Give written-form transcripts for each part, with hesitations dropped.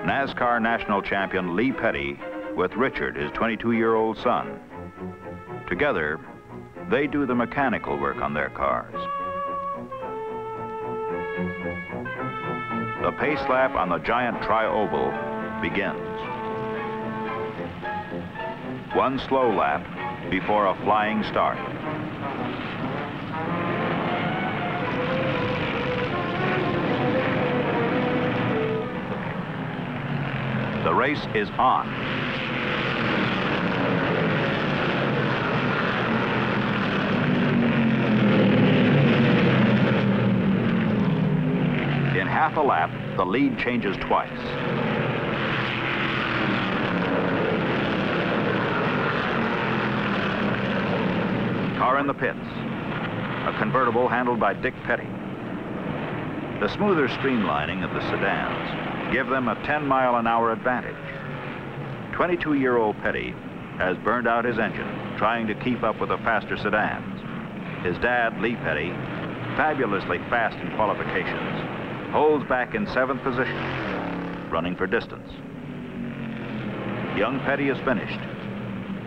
NASCAR national champion Lee Petty with Richard, his 22-year-old son. Together, they do the mechanical work on their cars. The pace lap on the giant tri-oval begins. One slow lap before a flying start. The race is on. In half a lap, the lead changes twice. Car in the pits, a convertible handled by Dick Petty. The smoother streamlining of the sedans give them a 10-mile-an-hour advantage. 22-year-old Petty has burned out his engine trying to keep up with the faster sedans. His dad, Lee Petty, fabulously fast in qualifications, holds back in 7th position, running for distance. Young Petty is finished,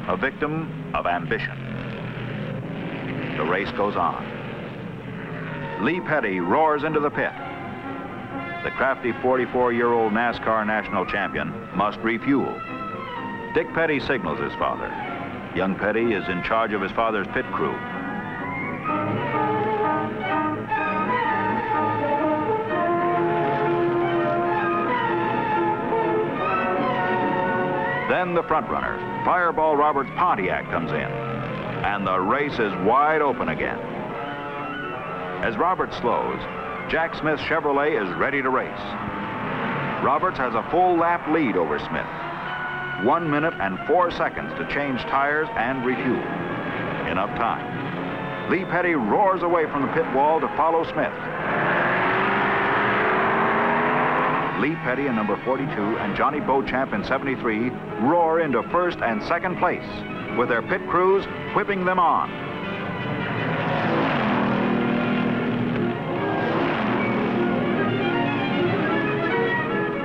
a victim of ambition. The race goes on. Lee Petty roars into the pit. The crafty 44-year-old NASCAR national champion must refuel. Dick Petty signals his father. Young Petty is in charge of his father's pit crew. Then the front runner, Fireball Roberts Pontiac, comes in, and the race is wide open again. As Roberts slows, Jack Smith's Chevrolet is ready to race. Roberts has a full lap lead over Smith. 1 minute and 4 seconds to change tires and refuel. Enough time. Lee Petty roars away from the pit wall to follow Smith. Lee Petty in number 42 and Johnny Beauchamp in 73 roar into first and second place, with their pit crews whipping them on.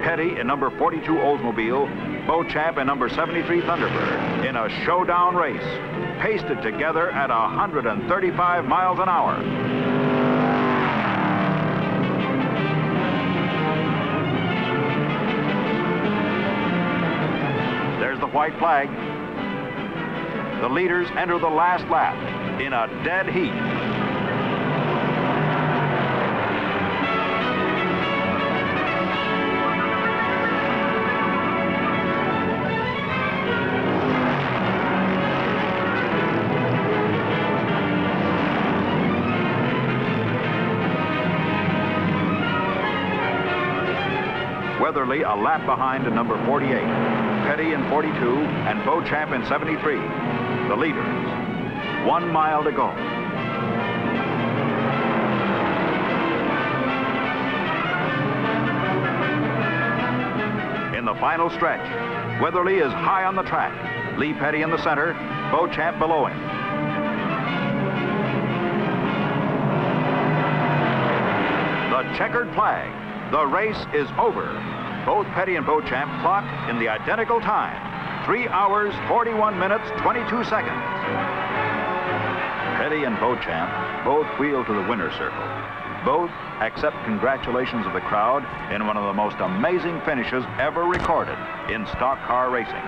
Petty in number 42 Oldsmobile, Beauchamp in number 73 Thunderbird in a showdown race, pasted together at 135 miles an hour. There's the white flag. The leaders enter the last lap in a dead heat. Weatherly a lap behind in number 48, Petty in 42, and Beauchamp in 73. The leaders. 1 mile to go. In the final stretch, Weatherly is high on the track. Lee Petty in the center, Beauchamp below him. The checkered flag. The race is over. Both Petty and Beauchamp clocked in the identical time. 3 hours, 41 minutes, 22 seconds. Petty and Beauchamp both wheel to the winner's circle. Both accept congratulations of the crowd in one of the most amazing finishes ever recorded in stock car racing.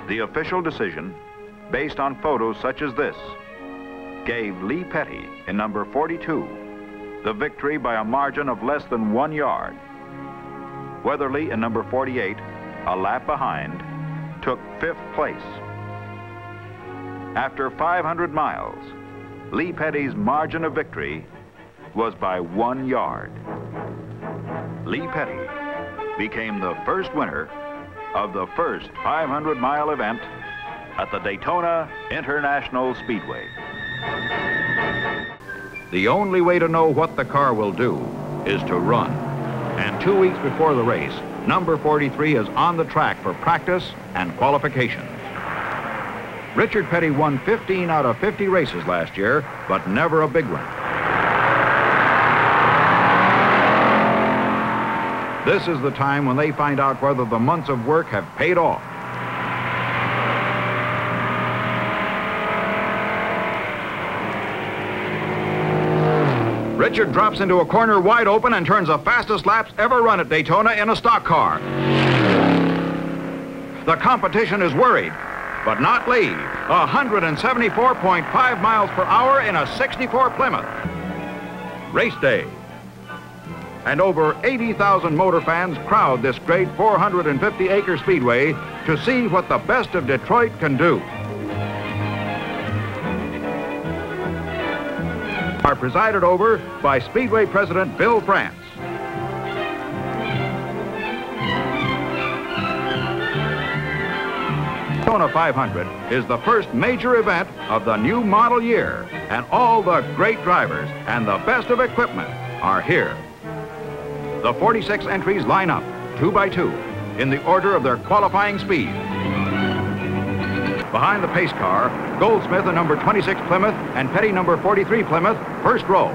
The official decision, based on photos such as this, gave Lee Petty in number 42 the victory by a margin of less than 1 yard. Weatherly in number 48, a lap behind, took 5th place. After 500 miles, Lee Petty's margin of victory was by 1 yard. Lee Petty became the first winner of the first 500-mile event at the Daytona International Speedway. The only way to know what the car will do is to run. And 2 weeks before the race, number 43 is on the track for practice and qualification. Richard Petty won 15 out of 50 races last year, but never a big one. This is the time when they find out whether the months of work have paid off. Richard drops into a corner wide open and turns the fastest laps ever run at Daytona in a stock car. The competition is worried, but not Lee. 174.5 miles per hour in a 64 Plymouth. Race day. And over 80,000 motor fans crowd this great 450-acre speedway to see what the best of Detroit can do. Are presided over by Speedway President Bill France. Daytona 500 is the first major event of the new model year, and all the great drivers and the best of equipment are here. The 46 entries line up, 2 by 2, in the order of their qualifying speed. Behind the pace car, Goldsmith in number 26 Plymouth and Petty number 43 Plymouth, first row.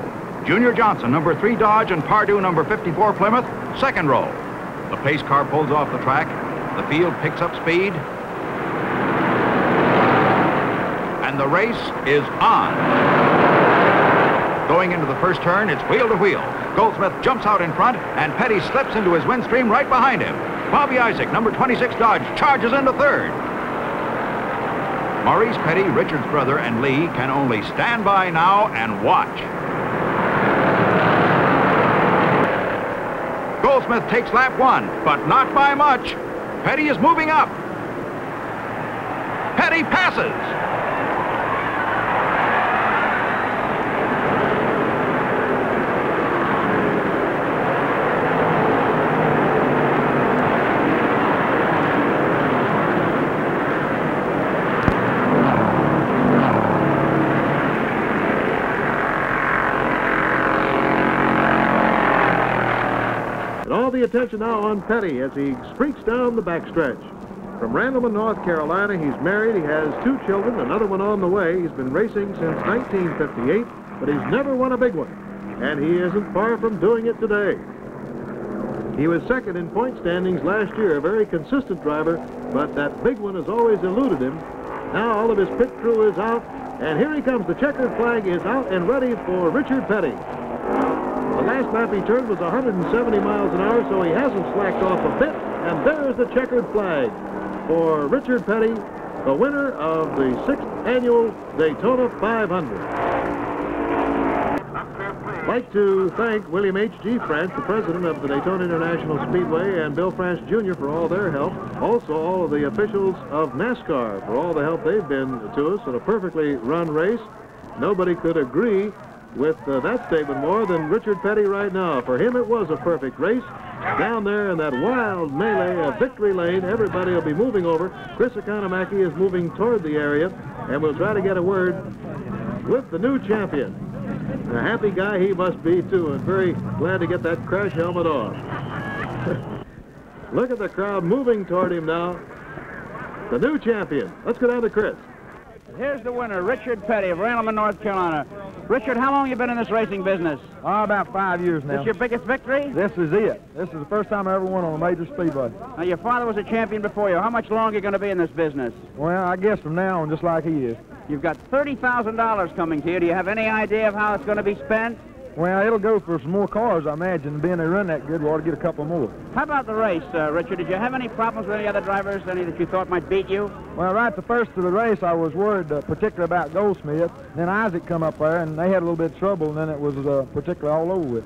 Junior Johnson, number 3 Dodge, and Pardue, number 54 Plymouth, second row. The pace car pulls off the track. The field picks up speed. And the race is on. Going into the first turn, it's wheel to wheel. Goldsmith jumps out in front, and Petty slips into his windstream right behind him. Bobby Isaac, number 26 Dodge, charges into third. Maurice Petty, Richard's brother, and Lee can only stand by now and watch. Goldsmith takes lap 1, but not by much. Petty is moving up. Petty passes. The attention now on Petty as he streaks down the backstretch. From Randleman, North Carolina, he's married, he has 2 children, another one on the way. He's been racing since 1958, but he's never won a big one, and he isn't far from doing it today. He was second in point standings last year, a very consistent driver, but that big one has always eluded him. Now all of his pit crew is out, and here he comes. The checkered flag is out and ready for Richard Petty. The last lap he turned was 170 miles an hour, so he hasn't slacked off a bit. And there's the checkered flag for Richard Petty, the winner of the 6th annual Daytona 500. I'd like to thank William H.G. France, the president of the Daytona International Speedway, and Bill France Jr. for all their help. Also, all of the officials of NASCAR for all the help they've been to us in a perfectly run race. Nobody could agree with that statement more than Richard Petty right now. For him, it was a perfect race. Down there in that wild melee of Victory Lane, everybody will be moving over. Chris Economaki is moving toward the area, and we'll try to get a word with the new champion. A happy guy he must be, too, and very glad to get that crash helmet off. Look at the crowd moving toward him now. The new champion. Let's go down to Chris. Here's the winner, Richard Petty of Randleman, North Carolina. Richard, how long have you been in this racing business? Oh, about 5 years now. This your biggest victory? This is it. This is the first time I ever won on a major speedway. Now, your father was a champion before you. How much longer are you going to be in this business? Well, I guess from now on, just like he is. You've got $30,000 coming to you. Do you have any idea of how it's going to be spent? Well, it'll go for some more cars, I imagine. Being they run that good, we ought to get a couple more. How about the race, Richard? Did you have any problems with any other drivers, any that you thought might beat you? Well, right the first of the race, I was worried particularly about Goldsmith. Then Isaac come up there, and they had a little bit of trouble, and then it was particularly all over with.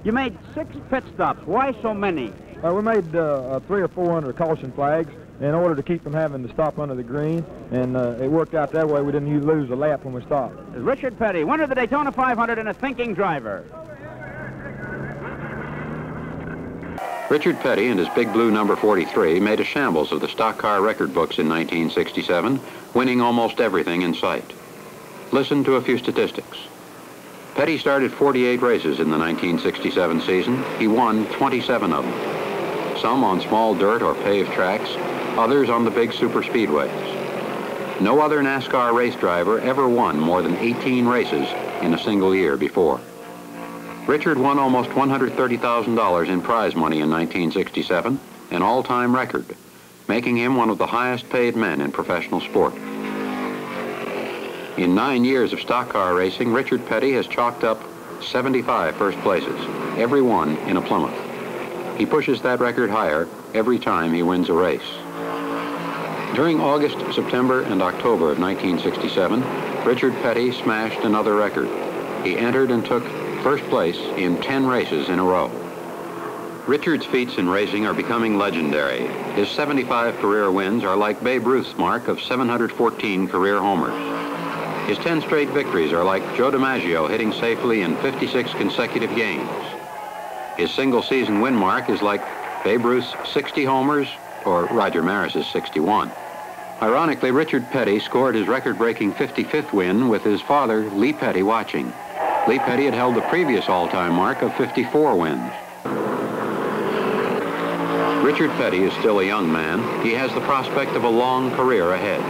You made 6 pit stops. Why so many? We made 3 or 4 under caution flags in order to keep them having to stop under the green, and it worked out that way. We didn't lose a lap when we stopped. Richard Petty, winner of the Daytona 500 and a thinking driver. Richard Petty and his Big Blue number 43 made a shambles of the stock car record books in 1967, winning almost everything in sight. Listen to a few statistics. Petty started 48 races in the 1967 season. He won 27 of them, some on small dirt or paved tracks, others on the big superspeedways. No other NASCAR race driver ever won more than 18 races in a single year before. Richard won almost $130,000 in prize money in 1967, an all-time record, making him one of the highest-paid men in professional sport. In 9 years of stock car racing, Richard Petty has chalked up 75 first places, every one in a Plymouth. He pushes that record higher every time he wins a race. During August, September, and October of 1967, Richard Petty smashed another record. He entered and took first place in 10 races in a row. Richard's feats in racing are becoming legendary. His 75 career wins are like Babe Ruth's mark of 714 career homers. His 10 straight victories are like Joe DiMaggio hitting safely in 56 consecutive games. His single-season win mark is like Babe Ruth's 60 homers or Roger Maris's 61. Ironically, Richard Petty scored his record-breaking 55th win with his father, Lee Petty, watching. Lee Petty had held the previous all-time mark of 54 wins. Richard Petty is still a young man. He has the prospect of a long career ahead.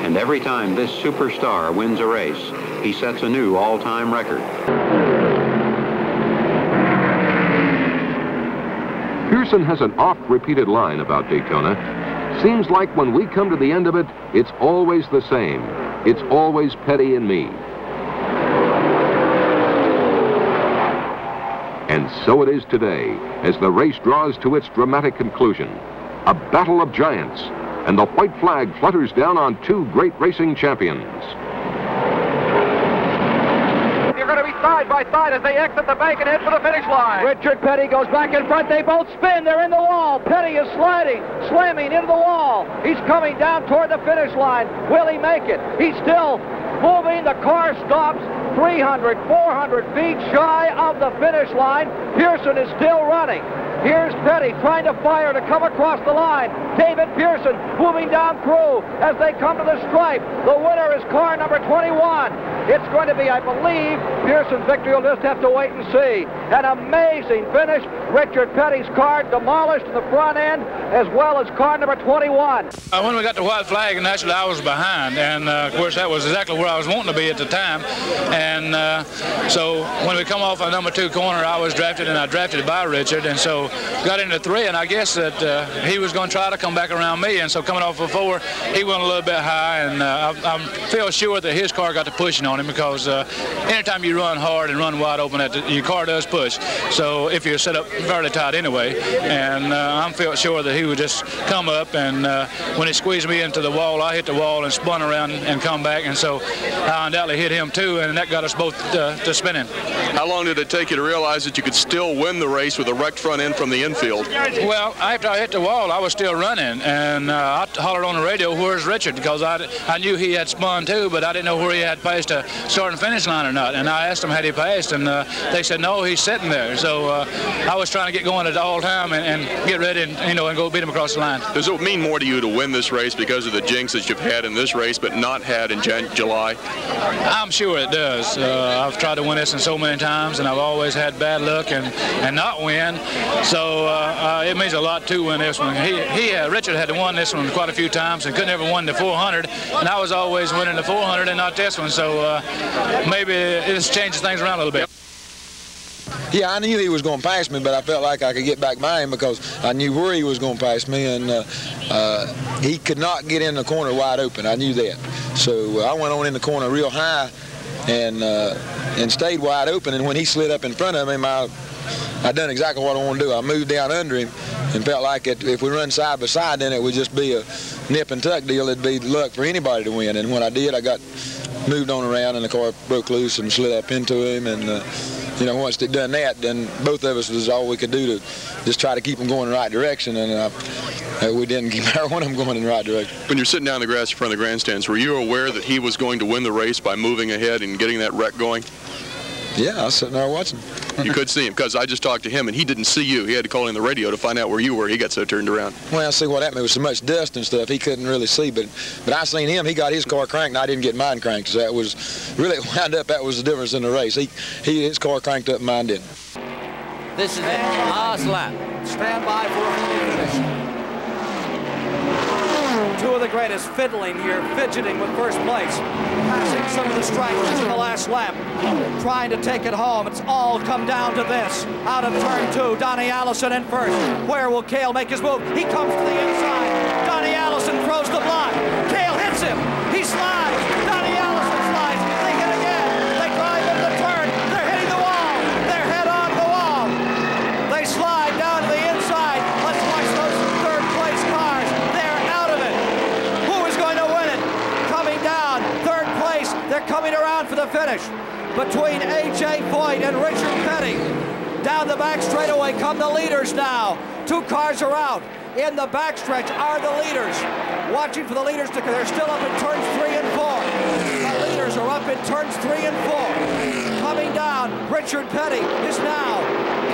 And every time this superstar wins a race, he sets a new all-time record. Pearson has an oft-repeated line about Daytona. Seems like when we come to the end of it, it's always the same. It's always Petty and me. And so it is today, as the race draws to its dramatic conclusion. A battle of giants, and the white flag flutters down on two great racing champions. You're going to be side by side as they exit the bank and head for the finish line. Richard Petty goes back in front. They both spin. They're in the wall. Petty is slamming into the wall. He's coming down toward the finish line. Will he make it? He's still moving. The car stops 300, 400 feet shy of the finish line. Pearson is still running. Here's Petty trying to fire to come across the line. David Pearson moving down through as they come to the stripe. The winner is car number 21. It's going to be, I believe, Pearson's victory. You'll just have to wait and see. An amazing finish. Richard Petty's car demolished in the front end, as well as car number 21. When we got the white flag, naturally I was behind, and of course that was exactly where I was wanting to be at the time. And so when we come off a number 2 corner, I was drafted, and I drafted by Richard, and so got into 3, and I guess that he was going to try to come back around me, and so coming off of 4, he went a little bit high, and I feel sure that his car got to pushing on him, because anytime you run hard and run wide open, your car does push. So if you're set up fairly tight anyway, and I'm felt sure that he would just come up, and when he squeezed me into the wall, I hit the wall and spun around and come back, and so I undoubtedly hit him too, and that got us both to spinning. How long did it take you to realize that you could still win the race with a wrecked front end from the infield? Well, after I hit the wall, I was still running, and I hollered on the radio, "Where's Richard?" Because I knew he had spun too, but I didn't know where he had passed the start and finish line or not. And I asked him had he passed, and they said no, he's sitting there. So I was trying to get going at all time and get ready and go beat him across the line. Does it mean more to you to win this race because of the jinx that you've had in this race but not had in July? I'm sure it does. I've tried to win this one so many times, and I've always had bad luck and not win. So it means a lot to win this one. Richard had won this one quite a few times and couldn't ever win the 400, and I was always winning the 400 and not this one. So maybe this changes things around a little bit. Yeah, I knew he was going to pass me, but I felt like I could get back by him because I knew where he was going to pass me, and he could not get in the corner wide open. I knew that. So I went on in the corner real high and stayed wide open, and when he slid up in front of him, I done exactly what I want to do. I moved down under him and felt like if we run side by side, then it would just be a nip and tuck deal. It'd be luck for anybody to win. And when I did, I got moved on around, and the car broke loose and slid up into him. And once they'd done that, then both of us was all we could do to just try to keep them going in the right direction. And we didn't keep either one of them going in the right direction. When you're sitting down in the grass in front of the grandstands, were you aware that he was going to win the race by moving ahead and getting that wreck going? Yeah, I was sitting there watching. You could see him, because I just talked to him, and he didn't see you. He had to call in the radio to find out where you were. He got so turned around. Well, see what happened. There was so much dust and stuff, he couldn't really see. But I seen him. He got his car cranked, and I didn't get mine cranked. So that was really wound up. That was the difference in the race. His car cranked up, and mine didn't. This is it. Last lap. Stand by for a finish. 2 of the greatest fiddling here, fidgeting with first place, passing some of the stragglers in the last lap, trying to take it home. It's all come down to this. Out of turn 2, Donnie Allison in first. Where will Cale make his move? He comes to the inside. Donnie Allison throws the block. Cale hits him. He slides. Donnie Allison slides. They hit again. They drive into the turn. They're hitting the wall. They're head on the wall. They slide down to the inside. Let's watch those third place cars. They're out of it. Who is going to win it? Coming down, third place. They're coming around for the finish. Between A.J. Foyt and Richard Petty. Down the back straightaway come the leaders now. 2 cars are out. In the backstretch are the leaders. Watching for the leaders to, they're still up in turns 3 and 4. The leaders are up in turns 3 and 4. Coming down, Richard Petty is now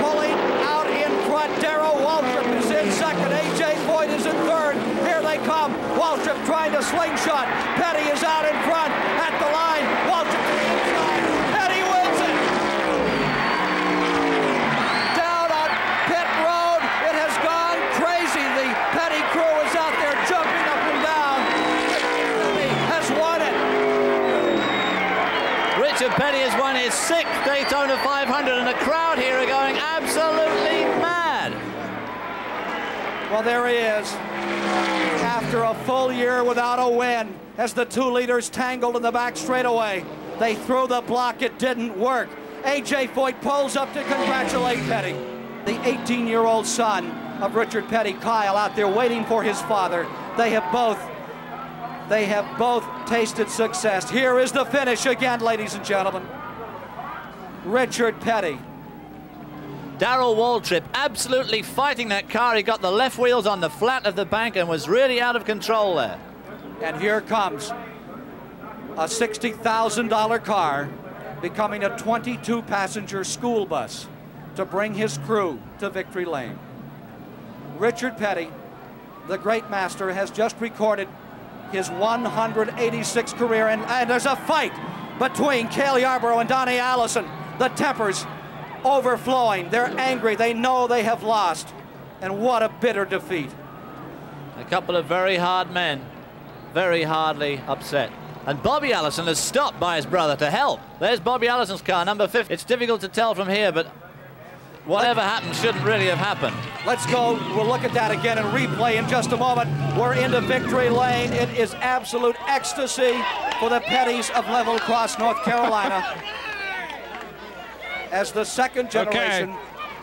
pulling out in front. Darrell Waltrip is in second. A.J. Foyt is in third. Here they come. Waltrip trying to slingshot. Petty is out in front at the line. Waltrip to the inside. Petty wins it. Down on pit road, it has gone crazy. The Petty crew is out there jumping up and down. Petty has won it. Richard Petty has won his 6th Daytona 500, and the crowd here are going absolutely mad. Well, there he is. After a full year without a win, as the 2 leaders tangled in the back straightaway, they threw the block. It didn't work. A.J. Foyt pulls up to congratulate Petty. The 18-year-old son of Richard Petty, Kyle, out there waiting for his father. They have both tasted success. Here is the finish again, ladies and gentlemen. Richard Petty. Darrell Waltrip absolutely fighting that car. He got the left wheels on the flat of the bank and was really out of control there. And here comes a $60,000 car becoming a 22-passenger school bus to bring his crew to victory lane. Richard Petty, the great master, has just recorded his 186th career, and there's a fight between Cale Yarborough and Donnie Allison. The tempers overflowing. They're angry. They know they have lost. And what a bitter defeat. A couple of very hard men, very hardly upset. And Bobby Allison is stopped by his brother to help. There's Bobby Allison's car, number 50. It's difficult to tell from here, but whatever happened shouldn't really have happened. Let's go. We'll look at that again and replay in just a moment. We're into victory lane. It is absolute ecstasy for the Pettys of Level Cross, North Carolina. As the second generation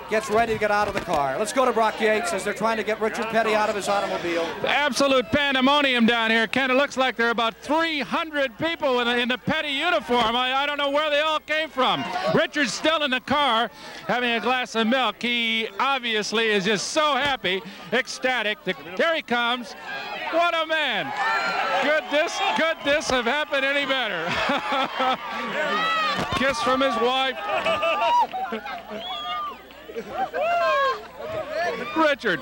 gets ready to get out of the car. Let's go to Brock Yates as they're trying to get Richard Petty out of his automobile. Absolute pandemonium down here. Ken, it looks like there are about 300 people in the Petty uniform. I don't know where they all came from. Richard's still in the car having a glass of milk. He obviously is just so happy, ecstatic. There he comes. What a man. Could this have happened any better? Kiss from his wife. Richard,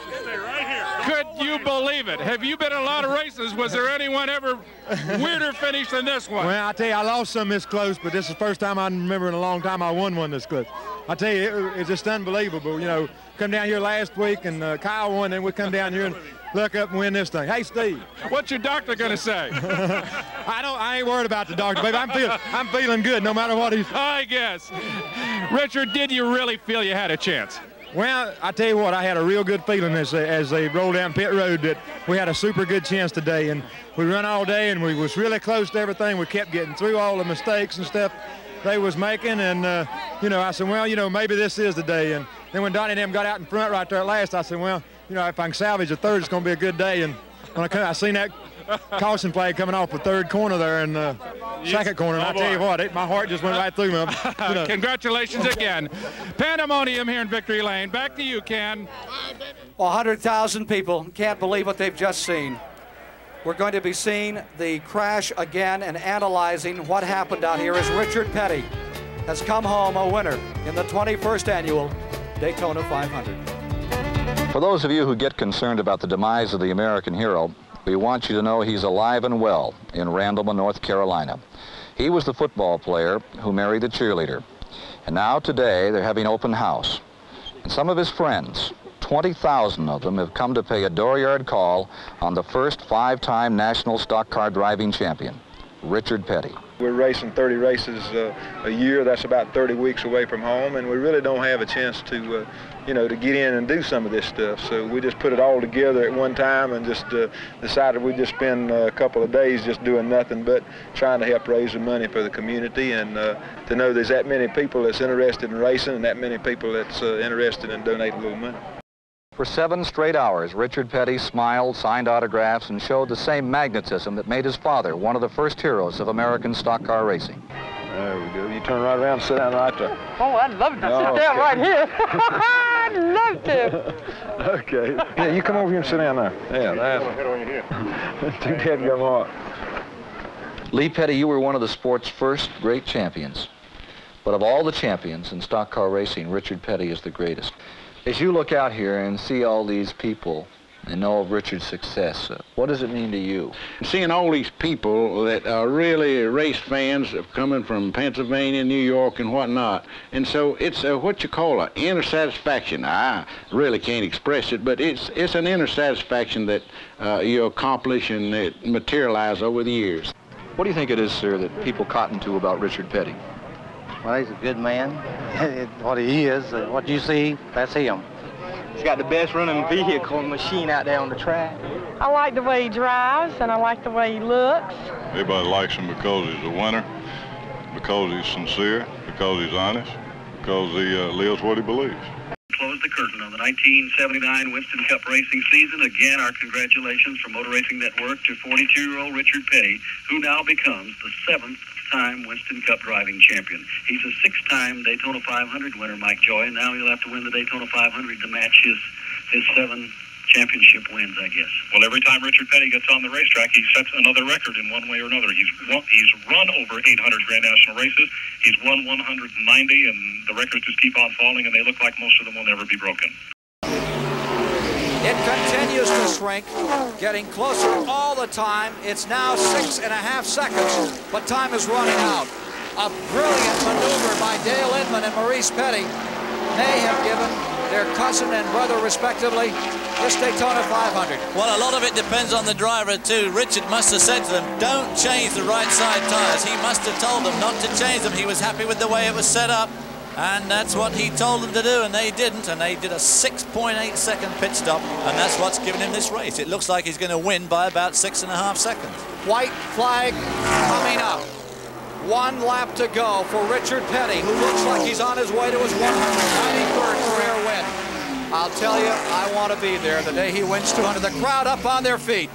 could you believe it? Have you been in a lot of races? Was there anyone ever weirder finish than this one? Well, I tell you, I lost some this close, but this is the first time I remember in a long time I won one this close. I tell you, it's just unbelievable. You know, come down here last week and Kyle won, and we come down here and look up and win this thing. Hey, Steve. What's your doctor going to say? I ain't worried about the doctor, baby. I'm feeling good no matter what he's. I guess. Richard, did you really feel you had a chance? Well, I tell you what, I had a real good feeling as they rolled down pit road that we had a super good chance today. And we run all day, and we was really close to everything. We kept getting through all the mistakes and stuff they was making. And, you know, I said, well, you know, maybe this is the day. And then when Donnie and them got out in front right there at last, I said, well, you know, if I can salvage a third, it's going to be a good day. And when I seen that caution flag coming off the third corner there in the second corner, and I tell you what, my heart just went right through me. You know. Congratulations again. Pandemonium here in Victory Lane. Back to you, Ken. 100,000 people can't believe what they've just seen. We're going to be seeing the crash again and analyzing what happened out here as Richard Petty has come home a winner in the 21st annual Daytona 500. For those of you who get concerned about the demise of the American hero, we want you to know he's alive and well in Randleman, North Carolina. He was the football player who married the cheerleader. And now today they're having open house. And some of his friends, 20,000 of them have come to pay a dooryard call on the first 5-time national stock car driving champion, Richard Petty. We're racing 30 races a year. That's about 30 weeks away from home, and we really don't have a chance to, you know, to get in and do some of this stuff. So we just put it all together at one time and just decided we'd just spend a couple of days just doing nothing but trying to help raise the money for the community, and to know there's that many people that's interested in racing and that many people that's interested in donating a little money. For 7 straight hours, Richard Petty smiled, signed autographs, and showed the same magnetism that made his father one of the first heroes of American stock car racing. There we go. You turn right around and sit down right there. Oh, I'd love to sit down right here. I'd love to. Okay. Yeah, you come over here and sit down there. Yeah, that's too bad, come on. Lee Petty, you were one of the sport's first great champions. But of all the champions in stock car racing, Richard Petty is the greatest. As you look out here and see all these people and know of Richard's success, what does it mean to you? Seeing all these people that are really race fans coming from Pennsylvania, New York, and whatnot. And so it's what you call an inner satisfaction. I really can't express it, but it's an inner satisfaction that you accomplish and it materialize over the years. What do you think it is, sir, that people cotton to about Richard Petty? Well, he's a good man. What he is, what you see, that's him. He's got the best running vehicle and machine out there on the track. I like the way he drives, and I like the way he looks. Everybody likes him because he's a winner, because he's sincere, because he's honest, because he lives what he believes. Close the curtain on the 1979 Winston Cup racing season. Again, our congratulations from Motor Racing Network to 42-year-old Richard Petty, who now becomes the 7th-time Winston Cup driving champion. He's a 6-time Daytona 500 winner, Mike Joy, and now he'll have to win the Daytona 500 to match his 7 championship wins, I guess. Well, every time Richard Petty gets on the racetrack, he sets another record in one way or another. He's run over 800 Grand National races. He's won 190, and the records just keep on falling, and they look like most of them will never be broken. It continues to shrink, getting closer all the time. It's now 6.5 seconds, but time is running out. A brilliant maneuver by Dale Inman and Maurice Petty may have given their cousin and brother, respectively, this Daytona 500. Well, a lot of it depends on the driver, too. Richard must have said to them, don't change the right side tires. He must have told them not to change them. He was happy with the way it was set up, and that's what he told them to do, and they didn't, and they did a 6.8-second pit stop, and that's what's given him this race. It looks like he's going to win by about 6.5 seconds. White flag coming up. 1 lap to go for Richard Petty, who looks like he's on his way to his 193rd career win. I'll tell you, I want to be there the day he wins 200. The crowd up on their feet.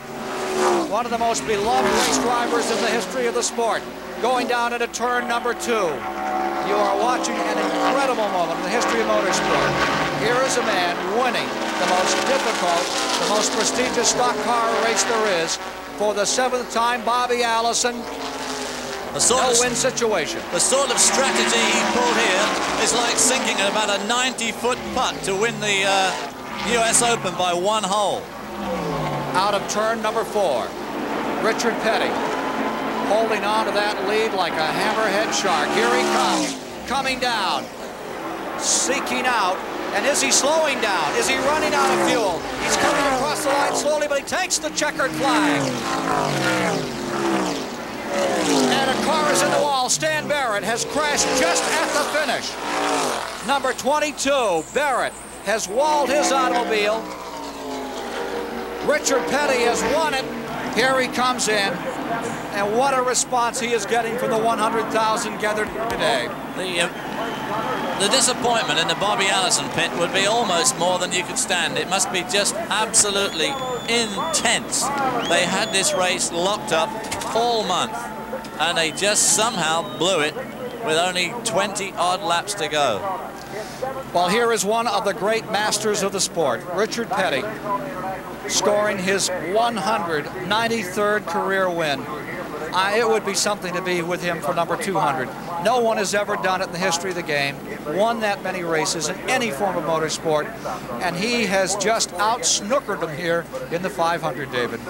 One of the most beloved race drivers in the history of the sport, going down into turn number 2. You are watching an incredible moment in the history of motorsport. Here is a man winning the most difficult, the most prestigious stock car race there is for the 7th time. Bobby Allison. No-win situation. The sort of strategy he pulled here is like sinking at about a 90-foot putt to win the U.S. Open by 1 hole. Out of turn number 4, Richard Petty holding on to that lead like a hammerhead shark. Here he comes, coming down, seeking out. And is he slowing down? Is he running out of fuel? He's coming across the line slowly, but he takes the checkered flag. And a car is in the wall. Stan Barrett has crashed just at the finish. Number 22, Barrett, has walled his automobile. Richard Petty has won it. Here he comes in. And what a response he is getting from the 100,000 gathered today. The disappointment in the Bobby Allison pit would be almost more than you could stand. It must be just absolutely intense. They had this race locked up all month, and they just somehow blew it with only 20-odd laps to go. Well, here is one of the great masters of the sport, Richard Petty, scoring his 193rd career win. it would be something to be with him for number 200. No one has ever done it in the history of the game, won that many races in any form of motorsport, and he has just out-snookered him here in the 500, David.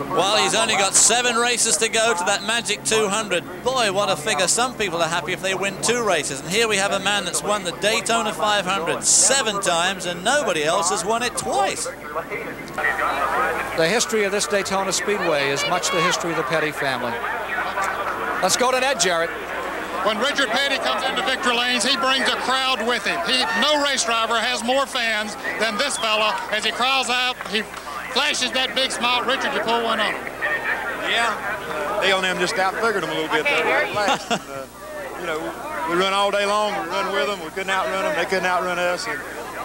Well, he's only got 7 races to go to that magic 200. Boy, what a figure. Some people are happy if they win 2 races. And here we have a man that's won the Daytona 500 7 times, and nobody else has won it twice. The history of this Daytona Speedway is much the history of the Petty family. Let's go to Ned Jarrett. When Richard Petty comes into victory lanes, he brings a crowd with him. No race driver has more fans than this fella. As he crawls out, he flashes that big smile. Richard, you pull one on him. Yeah, Dale and them just out-figured them a little bit there. You know, we run all day long. We run with them. We couldn't outrun them. They couldn't outrun us. And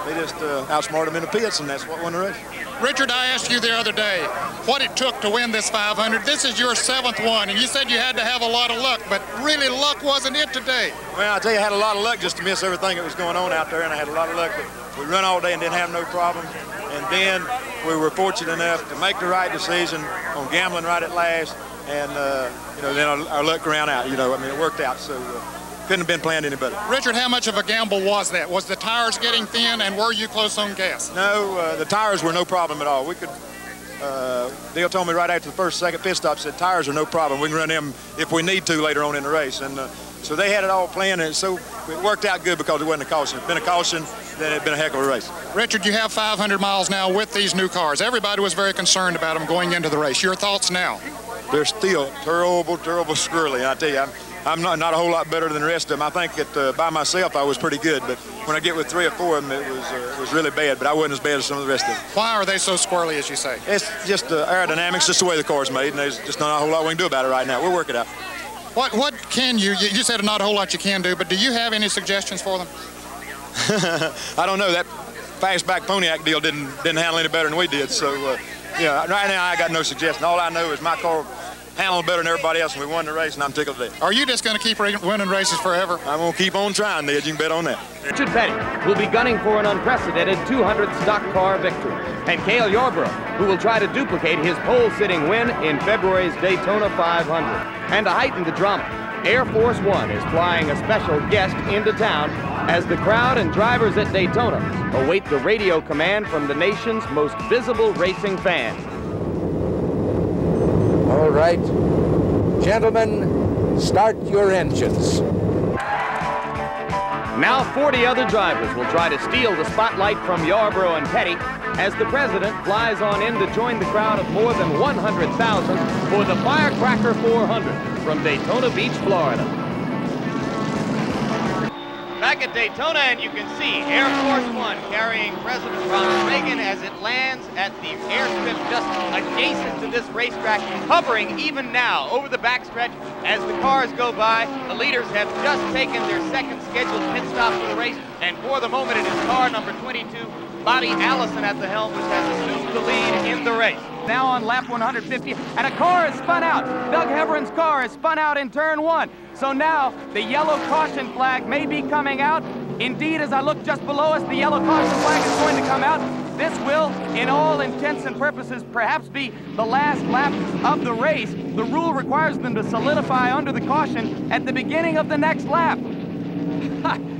they just outsmarted them in the pits, and that's what won the race. Richard, I asked you the other day what it took to win this 500. This is your 7th one, and you said you had to have a lot of luck, but really luck wasn't it today. Well, I tell you, I had a lot of luck just to miss everything that was going on out there, and I had a lot of luck. We run all day and didn't have no problem, and then we were fortunate enough to make the right decision on gambling right at last, and you know, then our luck ran out. You know, I mean, it worked out, so couldn't have been planned any better. Richard, how much of a gamble was that? Was the tires getting thin, and were you close on gas? No, the tires were no problem at all. We could. Dale told me right after the second pit stop, said tires are no problem. We can run them if we need to later on in the race, and so they had it all planned, and so it worked out good because it wasn't a caution. If it had been a caution, then it'd been a heck of a race. Richard, you have 500 miles now with these new cars. Everybody was very concerned about them going into the race. Your thoughts now? They're still terrible, terrible squirrely. I tell you, I'm not a whole lot better than the rest of them. I think that by myself I was pretty good, but when I get with 3 or 4 of them, it was really bad. But I wasn't as bad as some of the rest of them. Why are they so squirrely, as you say? It's just aerodynamics, just the way the car's made, and there's just not a whole lot we can do about it right now. We'll work it out. What can you said not a whole lot you can do, but do you have any suggestions for them? I don't know. That fastback Pontiac deal didn't handle any better than we did. So, yeah, right now I got no suggestion. All I know is my car handled better than everybody else, and we won the race, and I'm tickled to death. Are you just going to keep winning races forever? I'm going to keep on trying, Ned. You can bet on that. Richard Petty will be gunning for an unprecedented 200 stock car victory. And Cale Yarborough, who will try to duplicate his pole-sitting win in February's Daytona 500. And to heighten the drama, Air Force One is flying a special guest into town as the crowd and drivers at Daytona await the radio command from the nation's most visible racing fans. All right, gentlemen, start your engines. Now 40 other drivers will try to steal the spotlight from Yarborough and Petty as the president flies on in to join the crowd of more than 100,000 for the Firecracker 400 from Daytona Beach, Florida. Back at Daytona, and you can see Air Force One carrying President Ronald Reagan as it lands at the airstrip just adjacent to this racetrack, hovering even now over the backstretch as the cars go by. The leaders have just taken their second scheduled pit stop for the race, and for the moment it is car number 22, Bobby Allison at the helm, which has assumed the lead in the race. Now on lap 150, and a car is spun out. Doug Heveron's car is spun out in turn 1. So now the yellow caution flag may be coming out. Indeed, as I look just below us, the yellow caution flag is going to come out. This will, in all intents and purposes, perhaps be the last lap of the race. The rule requires them to solidify under the caution at the beginning of the next lap.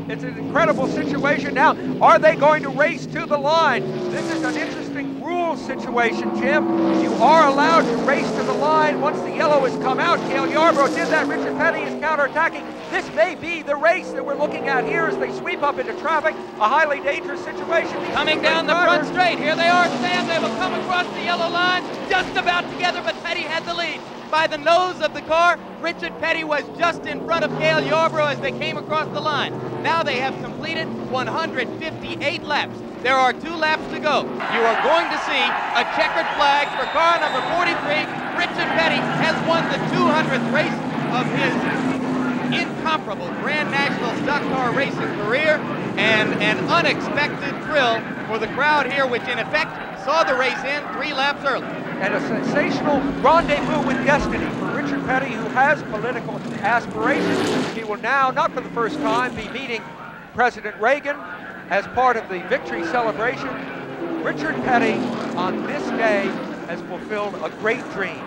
It's an incredible situation. Now, are they going to race to the line? This is an interesting rule situation, Jim. You are allowed to race to the line once the yellow has come out. Cale Yarborough did that. Richard Petty is counterattacking. This may be the race that we're looking at here as they sweep up into traffic. A highly dangerous situation. Coming down the front straight. Here they are, Sam. They will come across the yellow line just about together, but Petty had the lead. By the nose of the car, Richard Petty was just in front of Cale Yarborough as they came across the line. Now they have completed 158 laps. There are 2 laps to go. You are going to see a checkered flag for car number 43. Richard Petty has won the 200th race of his incomparable Grand National Stock Car Racing career, and an unexpected thrill for the crowd here, which in effect saw the race end 3 laps early. And a sensational rendezvous with destiny for Richard Petty, who has political aspirations. He will now, not for the first time, be meeting President Reagan as part of the victory celebration. Richard Petty, on this day, has fulfilled a great dream.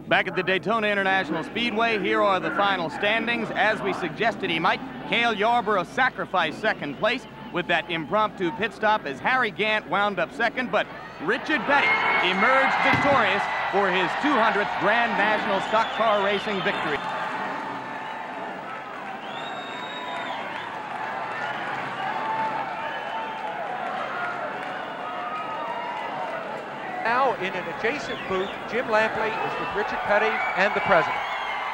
Back at the Daytona International Speedway, here are the final standings. As we suggested he might, Cale Yarborough sacrificed second place with that impromptu pit stop as Harry Gant wound up second, but Richard Petty emerged victorious for his 200th Grand National Stock Car Racing victory. Now in an adjacent booth, Jim Lampley is with Richard Petty and the president.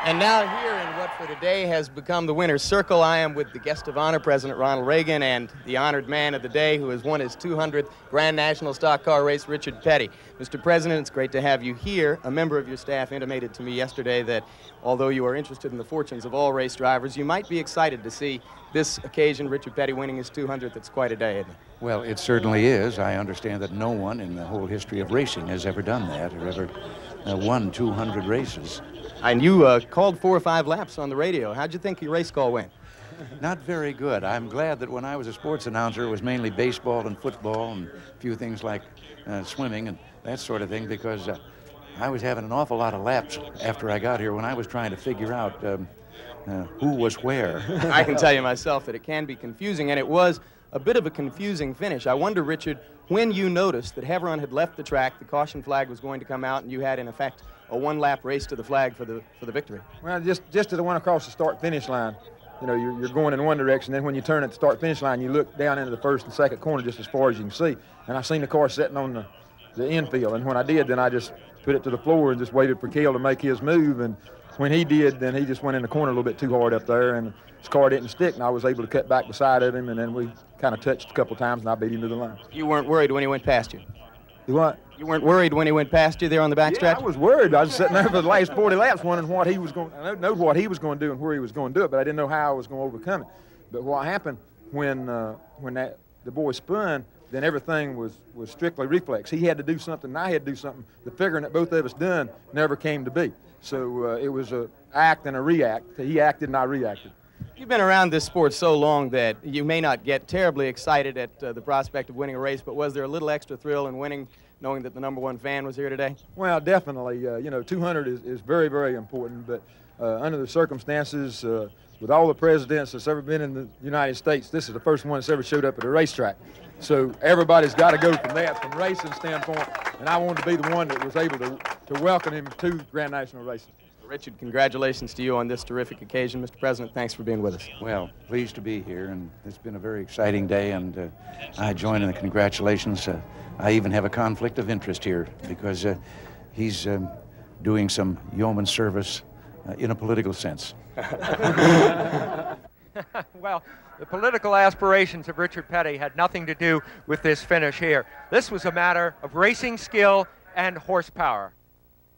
And now here in what for today has become the winner's circle, I am with the guest of honor, President Ronald Reagan, and the honored man of the day who has won his 200th Grand National Stock Car Race, Richard Petty. Mr. President, it's great to have you here. A member of your staff intimated to me yesterday that although you are interested in the fortunes of all race drivers, you might be excited to see this occasion, Richard Petty winning his 200th. It's quite a day, isn't it? Well, it certainly is. I understand that no one in the whole history of racing has ever done that or ever won 200 races. And you called 4 or 5 laps on the radio. How'd you think your race call went? Not very good. I'm glad that when I was a sports announcer, it was mainly baseball and football and a few things like swimming and that sort of thing, because I was having an awful lot of laps after I got here when I was trying to figure out who was where. I can tell you myself that it can be confusing, and it was a bit of a confusing finish. I wonder, Richard, when you noticed that Heveron had left the track, the caution flag was going to come out, and you had, in effect, a one-lap race to the flag for the victory. Well, just as I went across the start-finish line, you know, you're going in one direction, then when you turn at the start-finish line, you look down into the first and second corner just as far as you can see, and I seen the car sitting on the infield, and when I did, then I just put it to the floor and just waited for Cale to make his move, and when he did, then he just went in the corner a little bit too hard up there, and his car didn't stick, and I was able to cut back beside of him, and then we kind of touched a couple times, and I beat him to the line. You weren't worried when he went past you? You what? You weren't worried when he went past you there on the backstretch? Yeah, I was worried. I was sitting there for the last 40 laps wondering what he was going. I know what he was going to do and where he was going to do it, but I didn't know how I was going to overcome it. But what happened when the boy spun, then everything was strictly reflex. He had to do something, and I had to do something. The figuring that both of us done never came to be. So it was a act and a react. He acted and I reacted. You've been around this sport so long that you may not get terribly excited at the prospect of winning a race, but was there a little extra thrill in winning, knowing that the #1 fan was here today? Well, definitely. You know, 200 is very, very important, but under the circumstances, with all the presidents that's ever been in the United States, this is the first one that's ever showed up at a racetrack. So everybody's got to go from that, from racing standpoint, and I wanted to be the one that was able to welcome him to Grand National Racing. Richard, congratulations to you on this terrific occasion. Mr. President, thanks for being with us. Well, pleased to be here, and it's been a very exciting day, and I join in the congratulations. I even have a conflict of interest here because he's doing some yeoman service in a political sense. Well, the political aspirations of Richard Petty had nothing to do with this finish here. This was a matter of racing skill and horsepower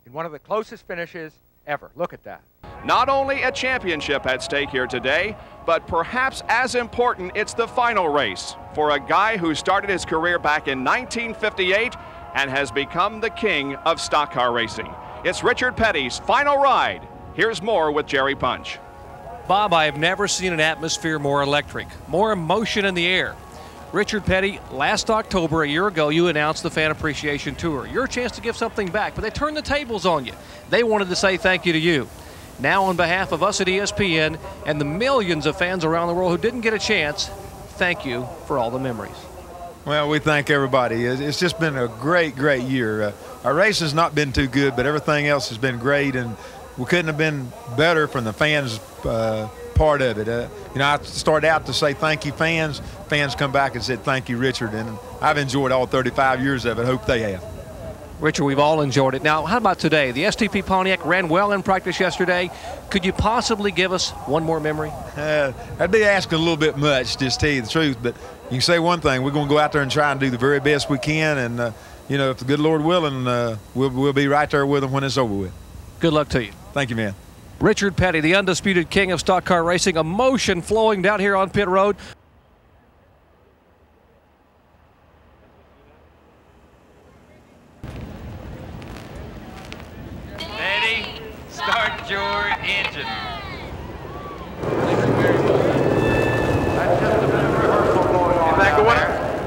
in one of the closest finishes ever. Look at that. Not only a championship at stake here today, but perhaps as important, it's the final race for a guy who started his career back in 1958 and has become the king of stock car racing. It's Richard Petty's final ride. Here's more with Jerry Punch. Bob, I have never seen an atmosphere more electric, more emotion in the air. Richard Petty, last October, a year ago, you announced the Fan Appreciation Tour. Your chance to give something back, but they turned the tables on you. They wanted to say thank you to you. Now, on behalf of us at ESPN and the millions of fans around the world who didn't get a chance, thank you for all the memories. Well, we thank everybody. It's just been a great, great year. Our race has not been too good, but everything else has been great, and we couldn't have been better from the fans' part of it. You know, I started out to say thank you, fans. Fans come back and said thank you, Richard, and I've enjoyed all 35 years of it. Hope they have. Richard, we've all enjoyed it. Now, how about today? The STP Pontiac ran well in practice yesterday. Could you possibly give us one more memory? I'd be asking a little bit much, just to tell you the truth, but you can say one thing. We're going to go out there and try and do the very best we can, and, you know, if the good Lord willing, we'll be right there with them when it's over with. Good luck to you. Thank you, man. Richard Petty, the undisputed king of stock car racing, emotion flowing down here on pit road. Petty, start your engine. That's just a bit of rehearsal going on. Is that going?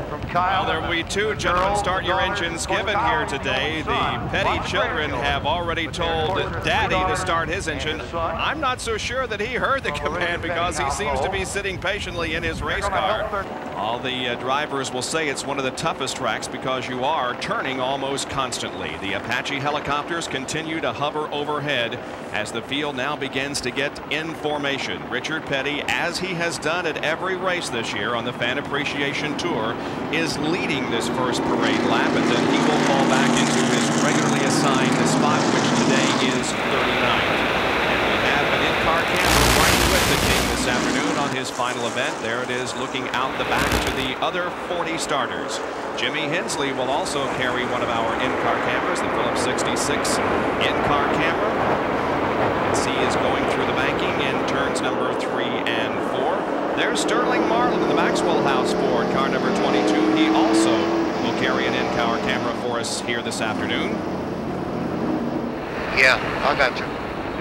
From Kyle. Well, there will be 2 gentlemen start your engines given here today. The Petty children have already told Daddy to start his engine. I'm not so sure that he heard the command because he seems to be sitting patiently in his race car. All the drivers will say it's one of the toughest tracks because you are turning almost constantly. The Apache helicopters continue to hover overhead as the field now begins to get in formation. Richard Petty, as he has done at every race this year on the Fan Appreciation Tour, is leading this first parade lap, and then he will fall back into his regularly assigned spot, which today is 39th. And we have an in-car camera right with the King this afternoon on his final event. There it is, looking out the back to the other 40 starters. Jimmy Hensley will also carry one of our in-car cameras, the Phillips 66 in-car camera, as he is going through the banking in turns number 3 and 4. There's Sterling Marlin in the Maxwell House Ford, car number 22. He also will carry an in-car camera for us here this afternoon. Yeah, I got you.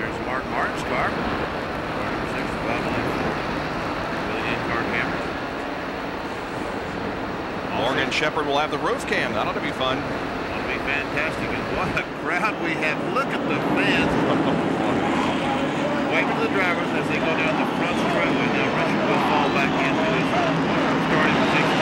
There's Mark Martin's car, car number 6, with an in-car camera. Morgan Shepherd will have the roof cam. That ought to be fun. That'll be fantastic. And what a crowd we have. Look at the fans. Waving to the drivers as they go down the front straightaway. Now Richard will fall back into his starting position.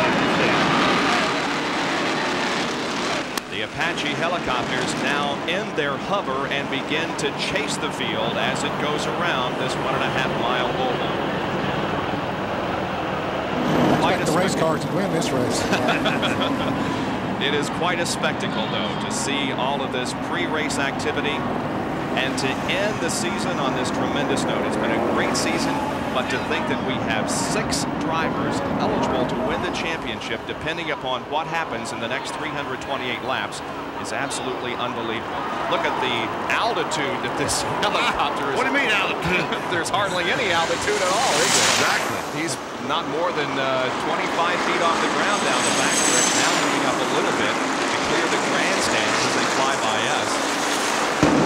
The Apache helicopters now in their hover and begin to chase the field as it goes around this 1.5-mile oval. Quite the race cars to win this race. It is quite a spectacle, though, to see all of this pre-race activity and to end the season on this tremendous note. It's been a great season, but to think that we have 6 drivers eligible to win the championship, depending upon what happens in the next 328 laps, is absolutely unbelievable. Look at the altitude that this helicopter is. What do you mean altitude? There's hardly any altitude at all, is there? Exactly. He's not more than 25 feet off the ground down the back stretch, now moving up a little bit to clear the grandstands as they fly by us.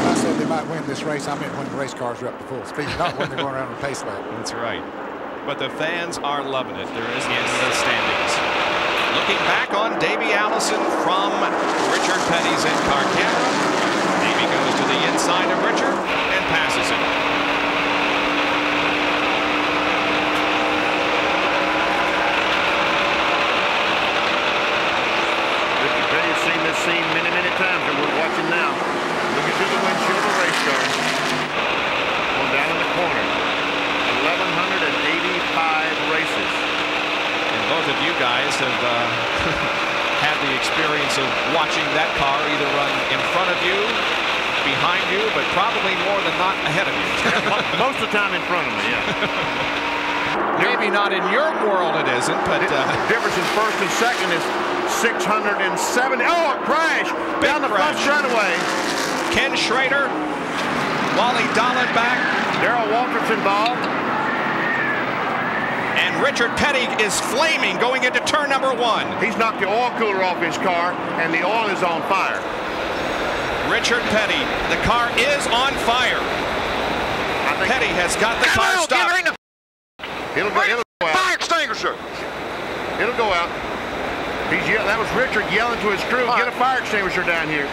I said they might win this race. I meant when the race cars are up to full speed, not when they're going around on a pace lap. That's right. But the fans are loving it. There is in the standings. Looking back on Davey Allison from Richard Petty's in-car camera. Davey goes to the inside of Richard and passes him. Richard Petty's seen this scene many, many times, and we're watching now. Looking through the windshield of a race car. Going down in the corner. 1,185 races. And both of you guys have had the experience of watching that car either run in front of you, behind you, but probably more than not ahead of you. Most of the time in front of me, yeah. Maybe not in your world it isn't, but... the difference in first and second is 670. Oh, a crash! Down the front straightaway. Ken Schrader, Wally Dolan back. Darrell Waltrip's involved. And Richard Petty is flaming going into turn number 1. He's knocked the oil cooler off his car, and the oil is on fire. Richard Petty, the car is on fire. Petty has got the car stopped. It'll go out. Fire extinguisher. It'll go out. That was Richard yelling to his crew, get a fire extinguisher down here.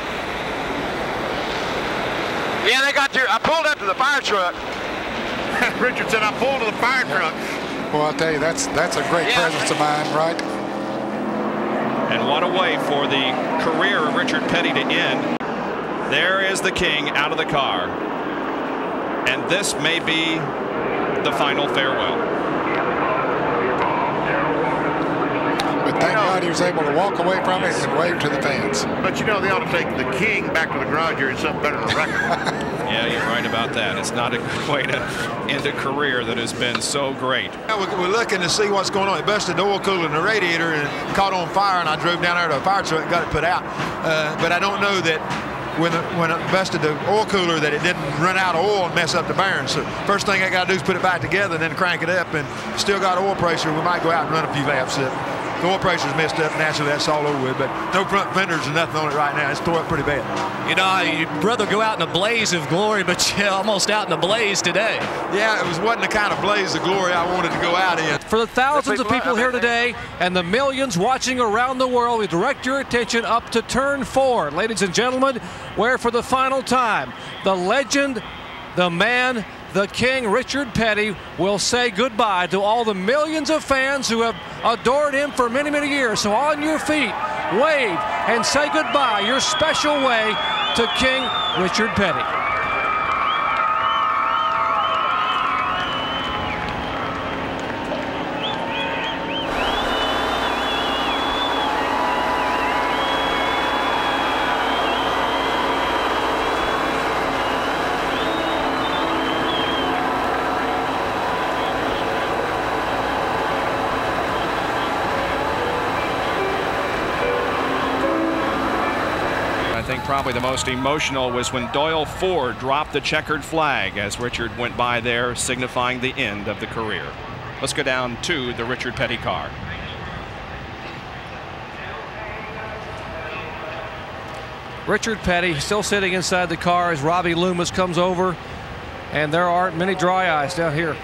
Yeah, they got you. I pulled up to the fire truck. Richard said, I pulled to the fire truck. Well, I'll tell you, that's a great presence of mind, right? And what a way for the career of Richard Petty to end. There is the King out of the car. And this may be the final farewell. But thank God he was able to walk away from it and wave to the fans. But you know, they ought to take the King back to the garage here and something better than a record. Yeah, you're right about that. It's not a good way to end a career that has been so great. We're looking to see what's going on. It busted the oil cooler in the radiator and caught on fire, and I drove down there to a fire truck and got it put out. But I don't know that when it busted the oil cooler that it didn't run out of oil and mess up the bearings. So first thing I got to do is put it back together and then crank it up, and still got oil pressure. We might go out and run a few laps. The oil pressure's messed up. Naturally, that's all over with. But no front fenders and nothing on it right now. It's tore up pretty bad. You know, you'd rather go out in a blaze of glory, but you're almost out in a blaze today. Yeah, it wasn't the kind of blaze of glory I wanted to go out in. For the thousands of people here today and the millions watching around the world, we direct your attention up to turn 4, ladies and gentlemen, where for the final time, the legend, the man, the king, Richard Petty, will say goodbye to all the millions of fans who have adored him for many, many years. So on your feet, wave and say goodbye, your special way to King Richard Petty. I think probably the most emotional was when Doyle Ford dropped the checkered flag as Richard went by there, signifying the end of the career. Let's go down to the Richard Petty car. Richard Petty still sitting inside the car as Robbie Loomis comes over, and there aren't many dry eyes down here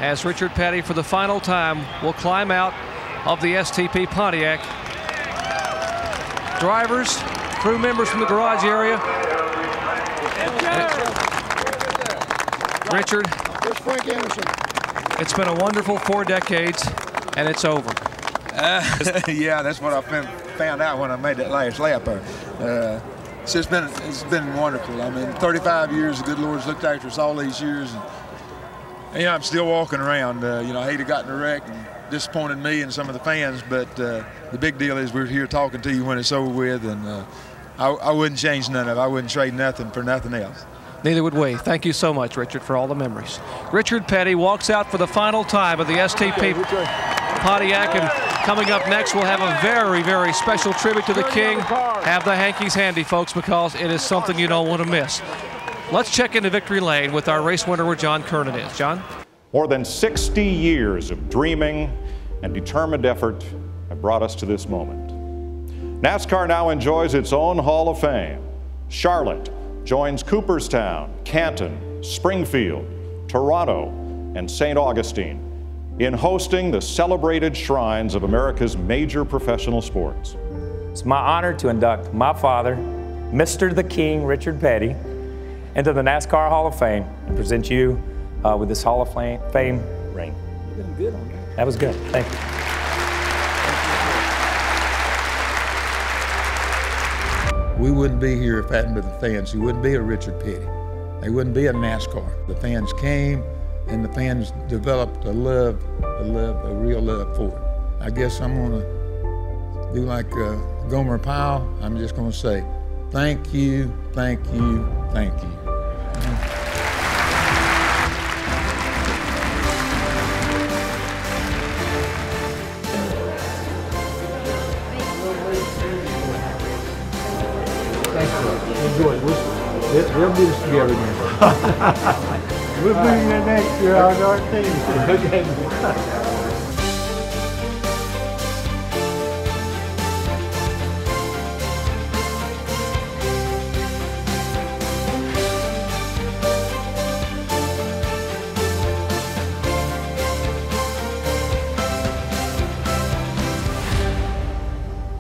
as Richard Petty for the final time will climb out of the STP Pontiac. Drivers, crew members from the garage area. Richard, it's been a wonderful 4 decades, and it's over. Yeah, that's what I found out when I made that last lap there. So it's been wonderful. I mean, 35 years, the good Lord's looked after us all these years. And, you know, I'm still walking around. You know, I hate to got in a wreck and disappointed me and some of the fans, but the big deal is we're here talking to you when it's over with, and I wouldn't change none of it. I wouldn't trade nothing for nothing else. Neither would we. Thank you so much, Richard, for all the memories. Richard Petty walks out for the final time of the STP Pontiac, and coming up next, we'll have a very, very special tribute to the King. Have the hankies handy, folks, because it is something you don't want to miss. Let's check into victory lane with our race winner where John Kernan is. John? More than 60 years of dreaming and determined effort have brought us to this moment. NASCAR now enjoys its own Hall of Fame. Charlotte joins Cooperstown, Canton, Springfield, Toronto, and St. Augustine in hosting the celebrated shrines of America's major professional sports. It's my honor to induct my father, Mr. the King, Richard Petty, into the NASCAR Hall of Fame and present you with this Hall of Fame ring. You've been good on that. That was good. Thank you. We wouldn't be here if it hadn't been the fans. We wouldn't be a Richard Petty. They wouldn't be a NASCAR. The fans came, and the fans developed a real love for it. I guess I'm gonna do like Gomer Pyle. I'm just gonna say, thank you, thank you, thank you. Enjoy it. We'll do this together again. We'll bring you next year on our team. Okay.